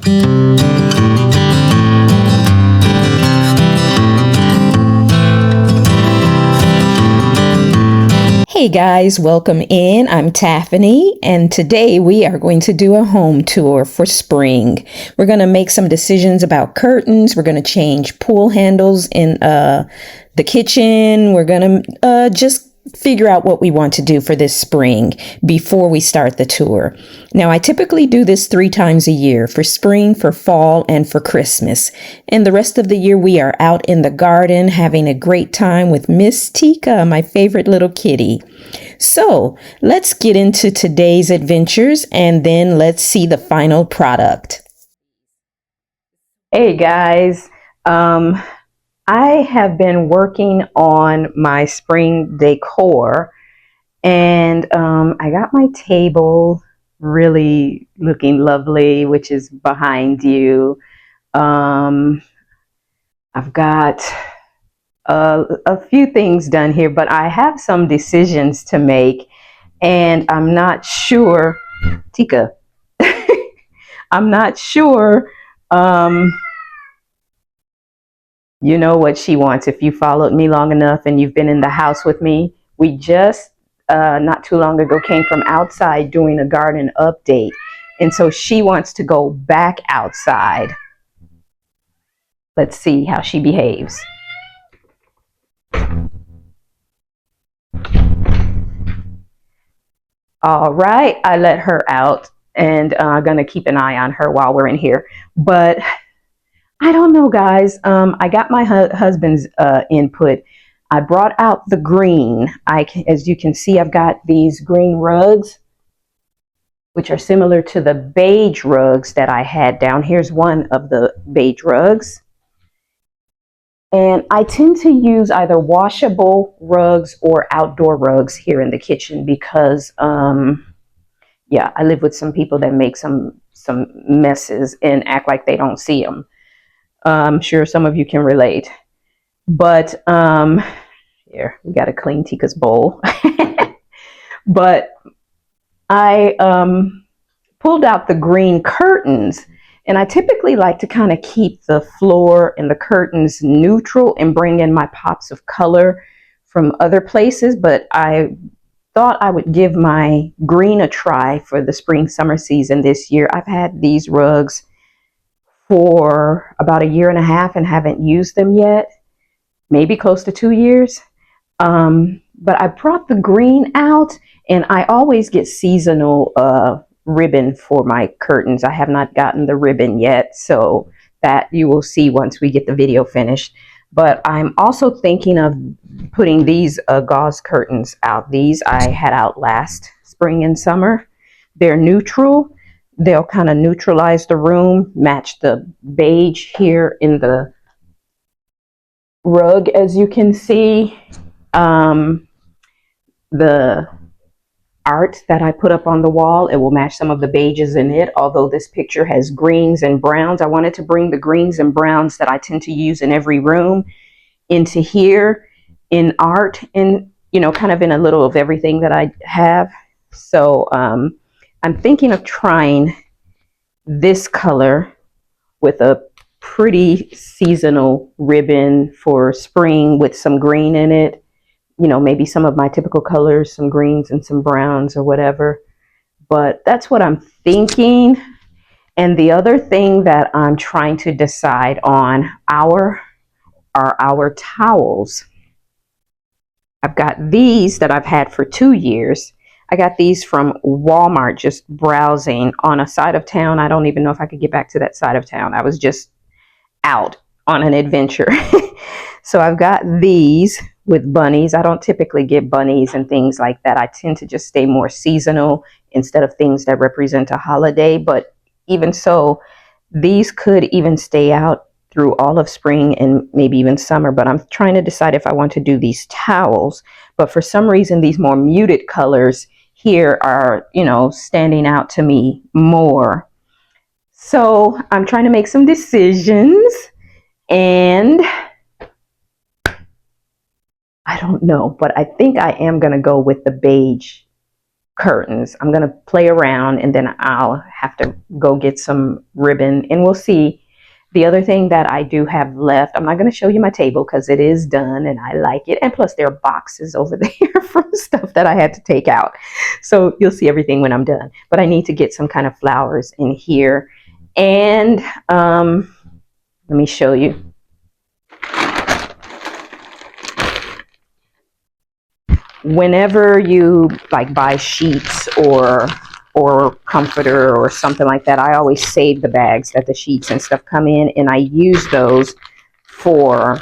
Hey guys, welcome in. I'm Taffany, and today we are going to do a home tour for spring. We're going to make some decisions about curtains. We're going to change pool handles in the kitchen. We're going to just figure out what we want to do for this spring before we start the tour. Now, I typically do this 3 times a year, for spring, for fall, and for Christmas. And the rest of the year we are out in the garden having a great time with Miss Tika, my favorite little kitty. So let's get into today's adventures and then let's see the final product. Hey guys, I have been working on my spring decor, and I got my table really looking lovely, which is behind you. I've got a few things done here, but I have some decisions to make, and I'm not sure, Tika, I'm not sure, you know what she wants. If you followed me long enough and you've been in the house with me, we just not too long ago came from outside doing a garden update. And so she wants to go back outside. Let's see how she behaves. All right, I let her out, and I'm going to keep an eye on her while we're in here. But I don't know, guys. I got my husband's input. I brought out the green. As you can see, I've got these green rugs, which are similar to the beige rugs that I had down. Here's one of the beige rugs. And I tend to use either washable rugs or outdoor rugs here in the kitchen because, yeah, I live with some people that make some messes and act like they don't see them. I'm sure some of you can relate. But here, we got to clean Tika's bowl. But I pulled out the green curtains, and I typically like to kind of keep the floor and the curtains neutral and bring in my pops of color from other places. But I thought I would give my green a try for the spring summer season this year. I've had these rugs for about 1.5 years and haven't used them yet, maybe close to 2 years. But I brought the green out, and I always get seasonal ribbon for my curtains. I have not gotten the ribbon yet, so that you will see once we get the video finished. But I'm also thinking of putting these gauze curtains out. These I had out last spring and summer. They're neutral. They'll kind of neutralize the room, match the beige here in the rug, as you can see. The art that I put up on the wall, it will match some of the beiges in it, although this picture has greens and browns. I wanted to bring the greens and browns that I tend to use in every room into here in art, and kind of in a little of everything that I have. So I'm thinking of trying this color with a pretty seasonal ribbon for spring with some green in it. Maybe some of my typical colors, some greens and some browns or whatever. But that's what I'm thinking. And the other thing that I'm trying to decide on are our towels. I've got these that I've had for 2 years. I got these from Walmart, just browsing on a side of town. I don't even know if I could get back to that side of town. I was just out on an adventure. So I've got these with bunnies. I don't typically get bunnies and things like that. I tend to just stay more seasonal instead of things that represent a holiday. But even so, these could even stay out through all of spring and maybe even summer. But I'm trying to decide if I want to do these towels. But for some reason, these more muted colors here are, standing out to me more. So I'm trying to make some decisions, and I don't know, but I think I am going to go with the beige curtains. I'm going to play around and then I'll have to go get some ribbon and we'll see. The other thing that I do have left, I'm not going to show you my table because it is done and I like it. And plus there are boxes over there from stuff that I had to take out. So you'll see everything when I'm done. But I need to get some kind of flowers in here. And let me show you. Whenever you like buy sheets or comforter or something like that, I always save the bags that the sheets and stuff come in, and I use those for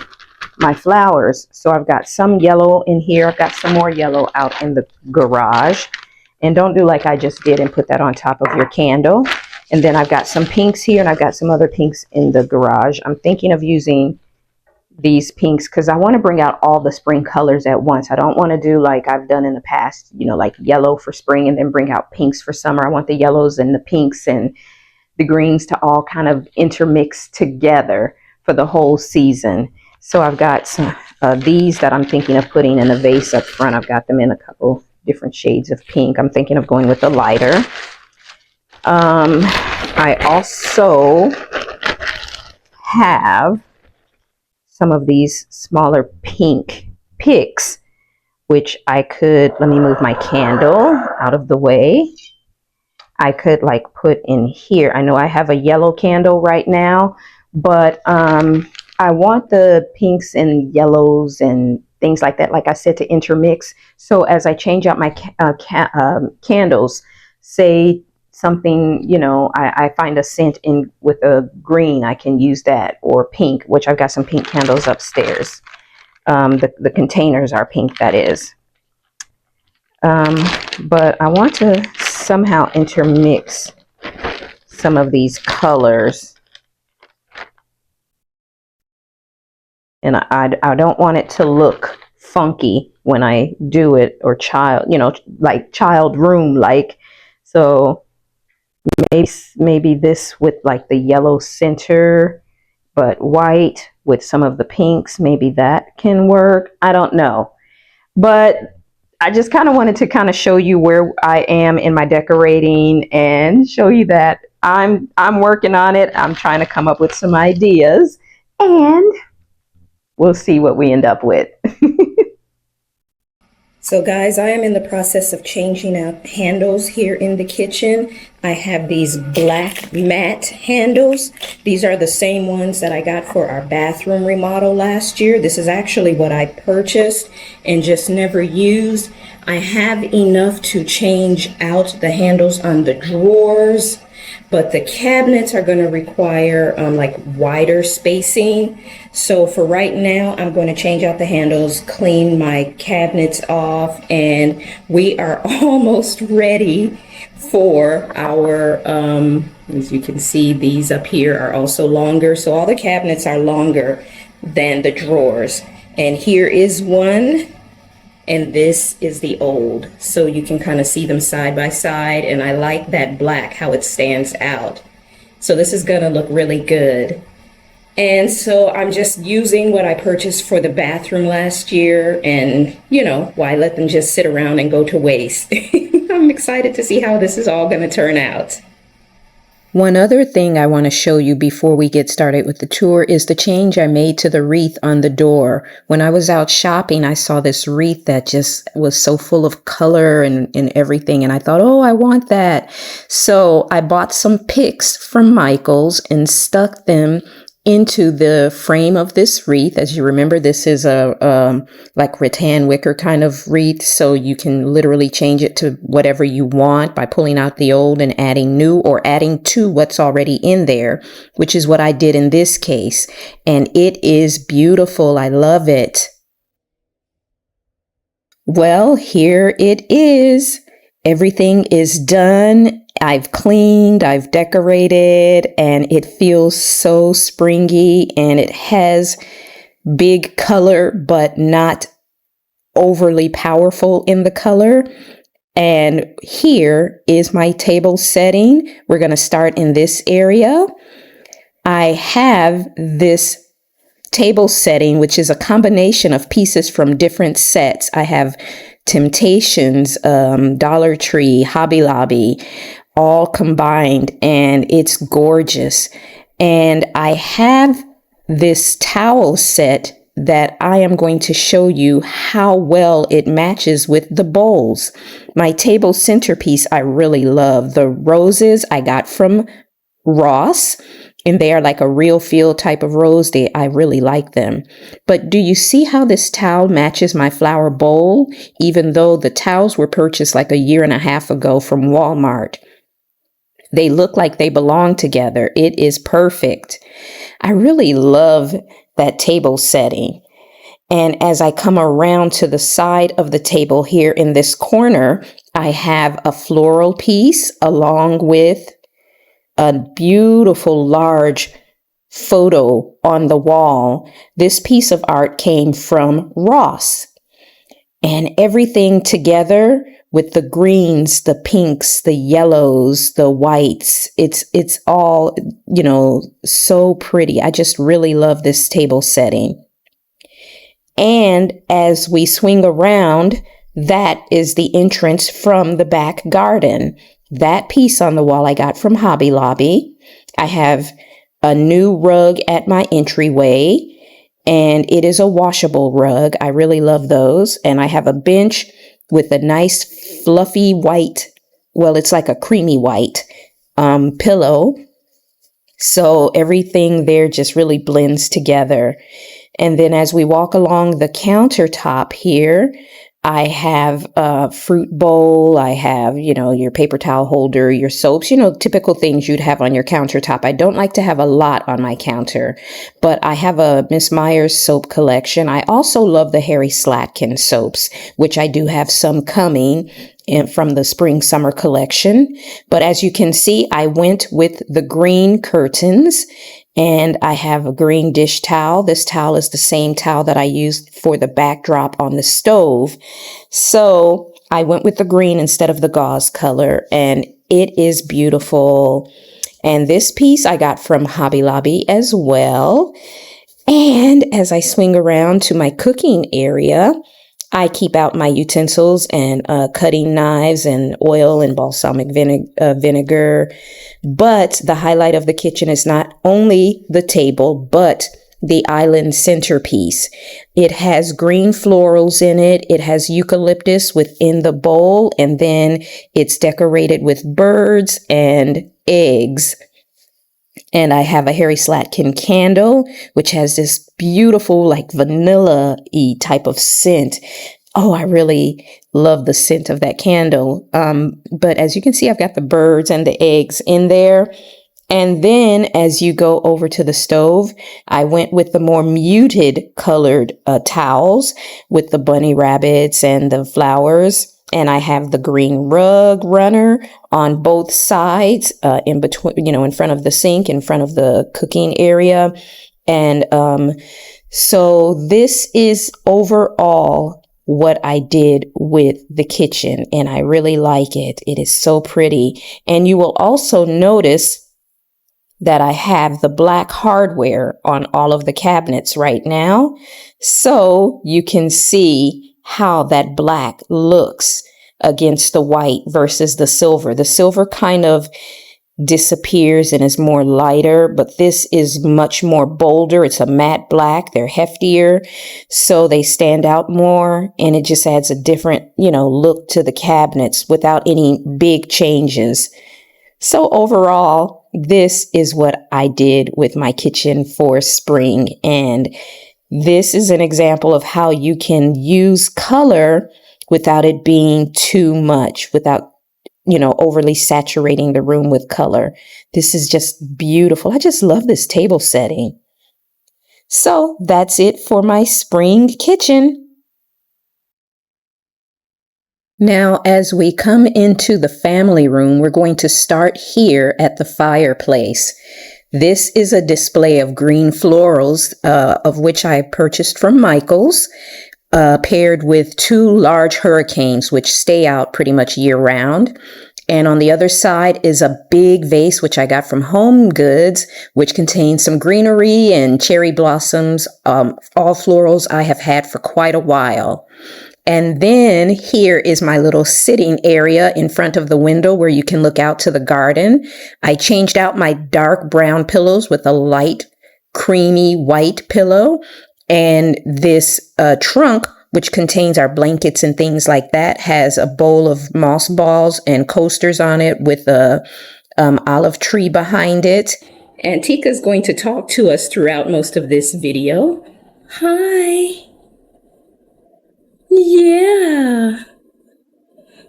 my flowers. So I've got some yellow in here. I've got some more yellow out in the garage. And don't do like I just did and put that on top of your candle. And then I've got some pinks here, and I've got some other pinks in the garage. I'm thinking of using these pinks because I want to bring out all the spring colors at once. I don't want to do like I've done in the past, you know, like yellow for spring and then bring out pinks for summer. I want the yellows and the pinks and the greens to all kind of intermix together for the whole season. So I've got some these that I'm thinking of putting in a vase up front. I've got them in a couple different shades of pink. I'm thinking of going with the lighter. I also have some of these smaller pink picks, which I could, let me move my candle out of the way. I could like put in here. I know I have a yellow candle right now, but I want the pinks and yellows and things like that, like I said, to intermix. So as I change out my candles, say something, you know, I find a scent in with a green, I can use that, or pink, which I've got some pink candles upstairs. The containers are pink, that is. But I want to somehow intermix some of these colors. And I don't want it to look funky when I do it, or child, you know, like child room like. So maybe this with like the yellow center, but white with some of the pinks, maybe that can work. I don't know. But I just kind of wanted to kind of show you where I am in my decorating and show you that I'm working on it. I'm trying to come up with some ideas, and we'll see what we end up with. So guys, I am in the process of changing out handles here in the kitchen. I have these black matte handles. These are the same ones that I got for our bathroom remodel last year. This is actually what I purchased and just never used. I have enough to change out the handles on the drawers, but the cabinets are going to require like wider spacing. So for right now, I'm going to change out the handles, clean my cabinets off, and we are almost ready for our, as you can see, these up here are also longer. So all the cabinets are longer than the drawers. And here is one, and this is the old. So you can kind of see them side by side, and I like that black, how it stands out. So this is gonna look really good. And so I'm just using what I purchased for the bathroom last year, and you know, why let them just sit around and go to waste? I'm excited to see how this is all gonna turn out. One other thing I want to show you before we get started with the tour is the change I made to the wreath on the door. When I was out shopping, I saw this wreath that just was so full of color and everything. And I thought, oh, I want that. So I bought some picks from Michael's and stuck them into the frame of this wreath. As you remember, this is a like rattan wicker kind of wreath, so you can literally change it to whatever you want by pulling out the old and adding new, or adding to what's already in there, which is what I did in this case. And it is beautiful. I love it. Well, here it is. Everything is done. I've cleaned, I've decorated, and it feels so springy, and it has big color, but not overly powerful in the color. And here is my table setting. We're going to start in this area. I have this table setting, which is a combination of pieces from different sets. I have Temptations, Dollar Tree, Hobby Lobby, all combined, and it's gorgeous. And I have this towel set that I am going to show you how well it matches with the bowls. My table centerpiece I really love. The roses I got from Ross, and they are like a real feel type of rose. I really like them. But do you see how this towel matches my flower bowl, even though the towels were purchased like a year and a half ago from Walmart? They look like they belong together. It is perfect. I really love that table setting. And as I come around to the side of the table here in this corner, I have a floral piece along with a beautiful large photo on the wall. This piece of art came from Ross. And everything together with the greens, the pinks, the yellows, the whites, it's all, so pretty. I just really love this table setting. And as we swing around, that is the entrance from the back garden. That piece on the wall I got from Hobby Lobby. I have a new rug at my entryway, and it is a washable rug. I really love those. And I have a bench with a nice fluffy white, well, it's like a creamy white pillow. So everything there just really blends together. And then as we walk along the countertop here, I have a fruit bowl. I have, your paper towel holder, your soaps, typical things you'd have on your countertop. I don't like to have a lot on my counter, but I have a Miss Myers soap collection. I also love the Harry Slatkin soaps, which I do have some coming from the spring summer collection. But as you can see, I went with the green curtains. And I have a green dish towel. This towel is the same towel that I used for the backdrop on the stove. So I went with the green instead of the gauze color, and it is beautiful. And this piece I got from Hobby Lobby as well. And as I swing around to my cooking area, I keep out my utensils and cutting knives and oil and balsamic vinegar. But the highlight of the kitchen is not only the table, but the island centerpiece. It has green florals in it. It has eucalyptus within the bowl, and then it's decorated with birds and eggs. And I have a Harry Slatkin candle, which has this beautiful, like vanilla-y type of scent. Oh, I really love the scent of that candle. But as you can see, I've got the birds and the eggs in there. And then as you go over to the stove, I went with the more muted colored towels with the bunny rabbits and the flowers. And I have the green rug runner on both sides, in between, in front of the sink, in front of the cooking area. And so this is overall what I did with the kitchen, and I really like it. It is so pretty. And you will also notice that I have the black hardware on all of the cabinets right now. So you can see how that black looks against the white versus the silver. The silver kind of disappears and is more lighter, but this is much more bolder. It's a matte black. They're heftier, so they stand out more, and it just adds a different, look to the cabinets without any big changes. So overall, this is what I did with my kitchen for spring, and this is an example of how you can use color without it being too much, without, overly saturating the room with color. This is just beautiful. I just love this table setting. So that's it for my spring kitchen. Now, as we come into the family room, we're going to start here at the fireplace. This is a display of green florals, of which I purchased from Michael's, paired with 2 large hurricanes, which stay out pretty much year round. And on the other side is a big vase, which I got from Home Goods, which contains some greenery and cherry blossoms, all florals I have had for quite a while. And then here is my little sitting area in front of the window where you can look out to the garden. I changed out my dark brown pillows with a light creamy white pillow. And this trunk, which contains our blankets and things like that, has a bowl of moss balls and coasters on it with a olive tree behind it. And Tika's going to talk to us throughout most of this video. Hi. Yeah.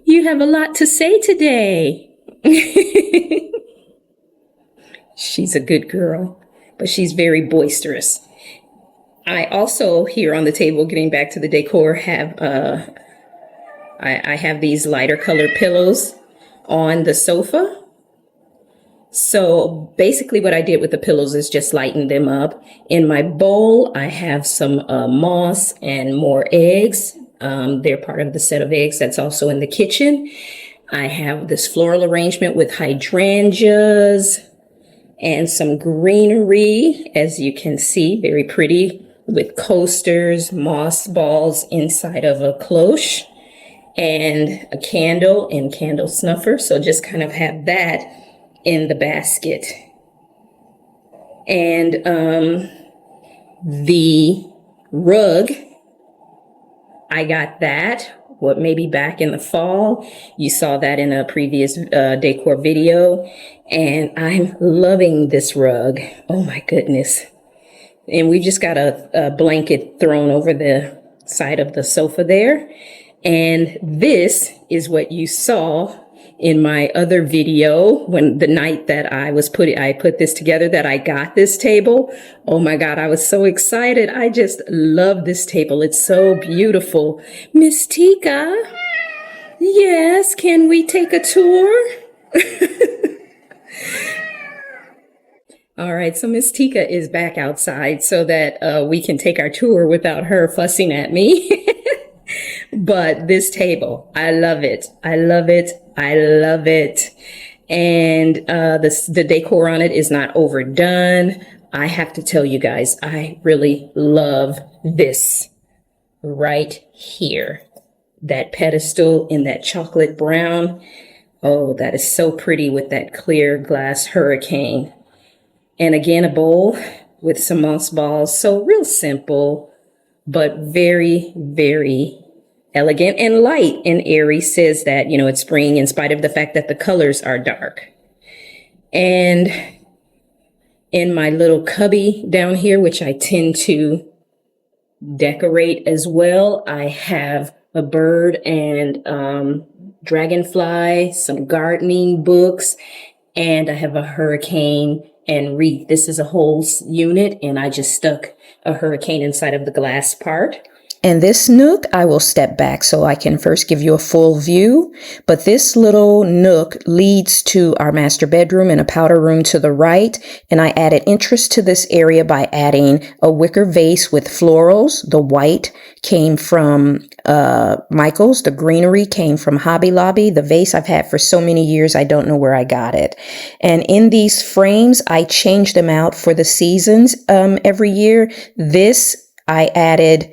You have a lot to say today. She's a good girl, but she's very boisterous. I also, here on the table, getting back to the decor, have I have these lighter colored pillows on the sofa. So basically what I did with the pillows is just lighten them up. In my bowl, I have some moss and more eggs. They're part of the set of eggs that's also in the kitchen. I have this floral arrangement with hydrangeas and some greenery, as you can see, very pretty, with coasters, moss balls inside of a cloche, and a candle and candle snuffer. So just kind of have that in the basket. And the rug, I got that, maybe back in the fall. You saw that in a previous decor video. And I'm loving this rug. Oh my goodness. And we just got a blanket thrown over the side of the sofa there. And this is what you saw in my other video when the night that I put this together, that I got this table. Oh my God, I was so excited. I just love this table. It's so beautiful. Miss Tika, yes, can we take a tour? All right, so Miss Tika is back outside so that we can take our tour without her fussing at me. But this table, I love it. I love it. I love it. And the decor on it is not overdone. I have to tell you guys, I really love this right here. That pedestal in that chocolate brown. Oh, that is so pretty with that clear glass hurricane. And again, a bowl with some moss balls. So real simple, but very, very elegant and light and airy. Says that, you know, it's spring in spite of the fact that the colors are dark. And in my little cubby down here, which I tend to decorate as well, I have a bird and dragonfly, some gardening books, and I have a hurricane and wreath. This is a whole unit, and I just stuck a hurricane inside of the glass part. And this nook, I will step back so I can first give you a full view. But this little nook leads to our master bedroom and a powder room to the right. And I added interest to this area by adding a wicker vase with florals. The white came from Michael's. The greenery came from Hobby Lobby. The vase I've had for so many years, I don't know where I got it. And in these frames, I change them out for the seasons every year. This, I added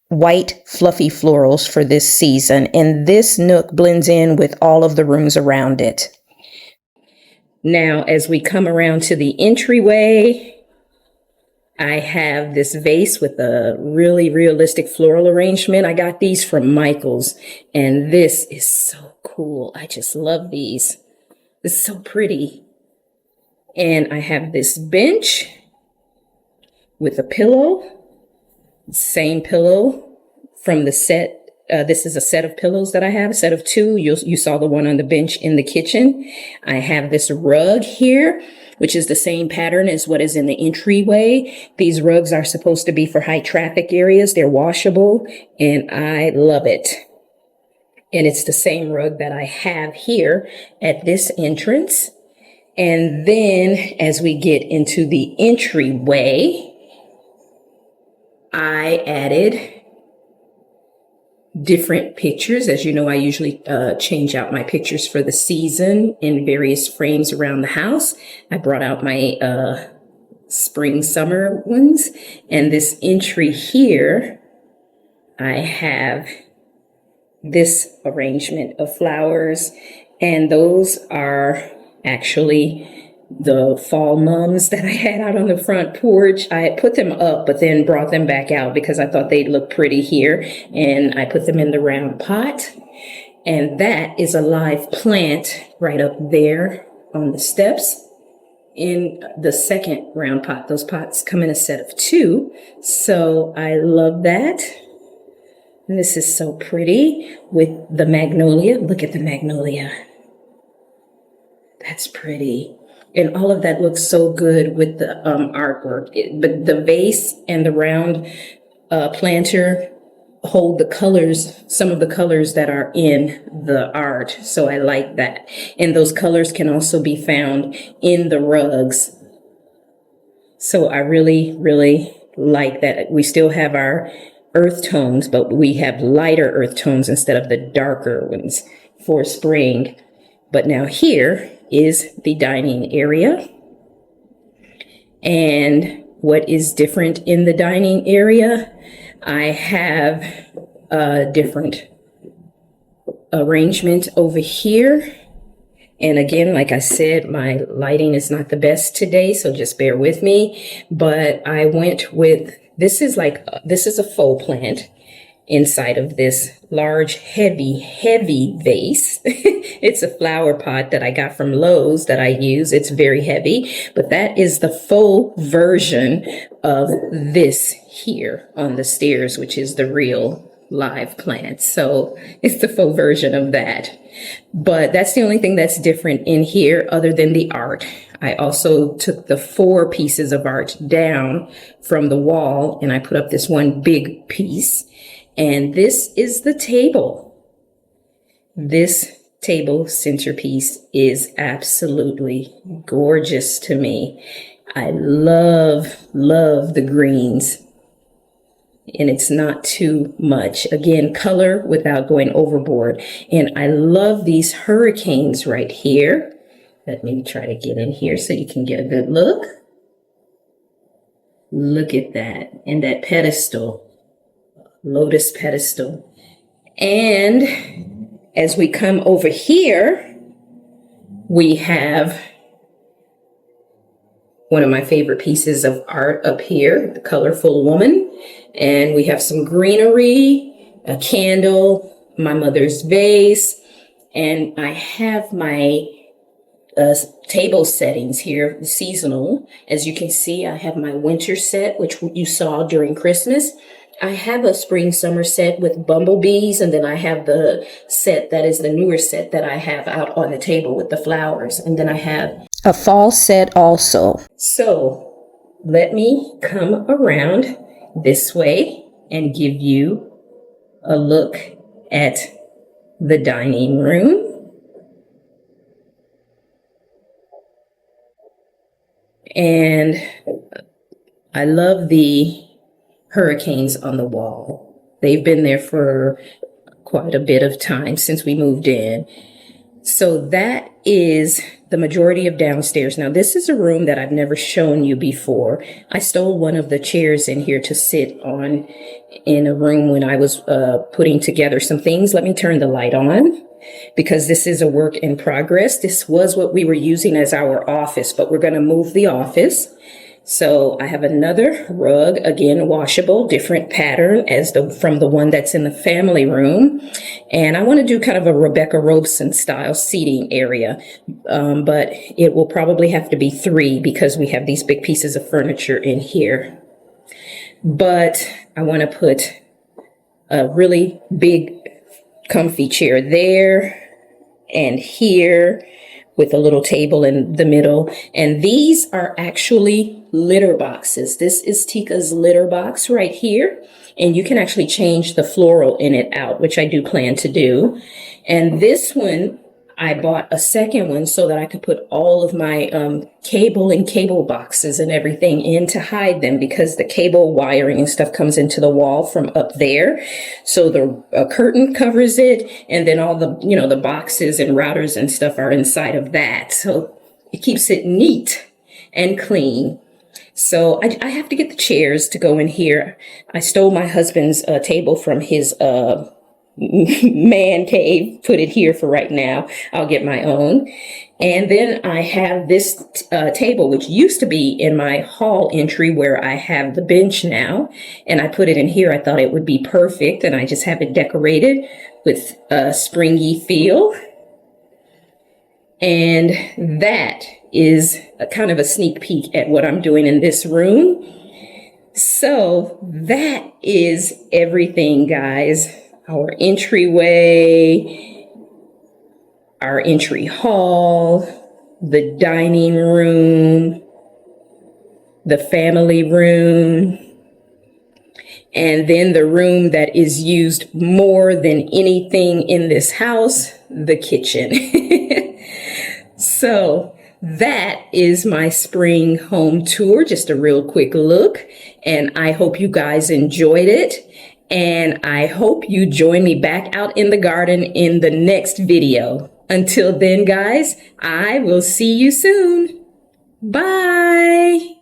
white fluffy florals for this season, and this nook blends in with all of the rooms around it. Now, as we come around to the entryway, I have this vase with a really realistic floral arrangement. I got these from Michael's, and this is so cool. I just love these. It's so pretty. And I have this bench with a pillow. Same pillow from the set. This is a set of pillows that I have, a set of two. You saw the one on the bench in the kitchen. I have this rug here, which is the same pattern as what is in the entryway. These rugs are supposed to be for high traffic areas. They're washable, and I love it. And it's the same rug that I have here at this entrance. And then as we get into the entryway, I added different pictures. As you know, I usually change out my pictures for the season in various frames around the house. I brought out my spring, summer ones. And this entry here, I have this arrangement of flowers. And those are actually the fall mums that I had out on the front porch. I had put them up, but then brought them back out because I thought they'd look pretty here. And I put them in the round pot. And that is a live plant right up there on the steps in the second round pot. Those pots come in a set of 2. So I love that. And this is so pretty with the magnolia. Look at the magnolia. That's pretty. And all of that looks so good with the artwork. But the vase and the round planter hold the colors, some of the colors that are in the art. So I like that. And those colors can also be found in the rugs. So I really, really like that. We still have our earth tones, but we have lighter earth tones instead of the darker ones for spring. But now here is the dining area. And what is different in the dining area? I have a different arrangement over here. And again, like I said, my lighting is not the best today, so just bear with me. But I went with, this is a faux plant inside of this large, heavy vase. It's a flower pot that I got from Lowe's that I use. It's very heavy, but that is the faux version of this here on the stairs, which is the real live plant. So it's the faux version of that. But that's the only thing that's different in here other than the art. I also took the 4 pieces of art down from the wall and I put up this one big piece. And this is the table. This table centerpiece is absolutely gorgeous to me. I love the greens. And it's not too much. Again, color without going overboard. And I love these hurricanes right here. Let me try to get in here so you can get a good look. Look at that. And that pedestal. Lotus pedestal. And as we come over here, we have one of my favorite pieces of art up here, the colorful woman. And we have some greenery, a candle, my mother's vase, and I have my table settings here, seasonal. As you can see, I have my winter set, which you saw during Christmas. I have a spring summer set with bumblebees, and then I have the set that is the newer set that I have out on the table with the flowers. And then I have a fall set also. So let me come around this way and give you a look at the dining room. And I love the hurricanes on the wall. They've been there for quite a bit of time since we moved in. So that is the majority of downstairs. Now, this is a room that I've never shown you before. I stole one of the chairs in here to sit on in a room when I was putting together some things. Let me turn the light on because this is a work in progress. This was what we were using as our office, but we're going to move the office. So I have another rug, again, washable, different pattern from the one that's in the family room. And I want to do kind of a Rebecca Robeson style seating area. But it will probably have to be 3 because we have these big pieces of furniture in here. But I want to put a really big comfy chair there and here, with a little table in the middle. And these are actually litter boxes. This is Tika's litter box right here. And you can actually change the floral in it out, which I do plan to do. And this one, I bought a second one so that I could put all of my cable and cable boxes and everything in to hide them, because the cable wiring and stuff comes into the wall from up there. So the curtain covers it, and then all the, the boxes and routers and stuff are inside of that. So it keeps it neat and clean. So I have to get the chairs to go in here. I stole my husband's table from his man cave, put it here for right now. I'll get my own. And then I have this table, which used to be in my hall entry where I have the bench now. And I put it in here. I thought it would be perfect. And I just have it decorated with a springy feel. And that is a kind of a sneak peek at what I'm doing in this room. So that is everything, guys. Our entryway, our entry hall, the dining room, the family room, and then the room that is used more than anything in this house, the kitchen. So that is my spring home tour, just a real quick look, and I hope you guys enjoyed it. And I hope you join me back out in the garden in the next video. Until then, guys, I will see you soon. Bye.